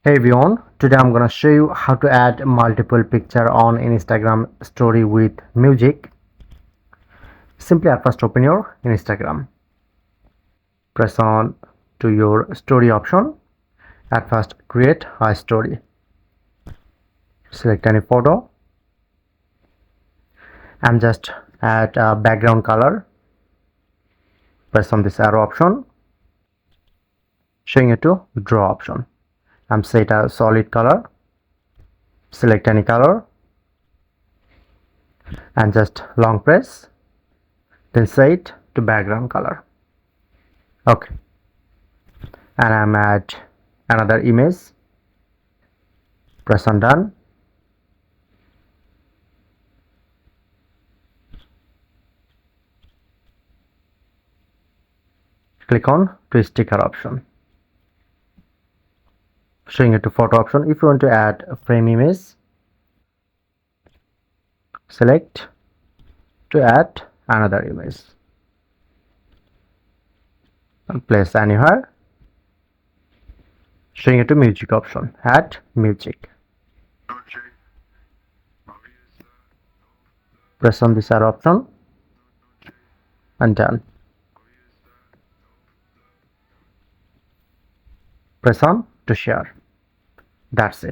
Hey everyone, today I'm gonna show you how to add multiple picture on Instagram story with music. Simply at first open your Instagram. Press on to your story option. At first create a story. Select any photo and just add a background color. Press on this arrow option. Showing you to draw option. I'm set a solid color. Select any color and just long press. Then set to background color. Okay. And I'm at another image. Press on done. Click on to sticker option. Showing it to photo option. If you want to add a frame image, select to add another image and place anywhere. Showing it to music option. Add music. Press on this arrow option and done. Press on to share. That's it.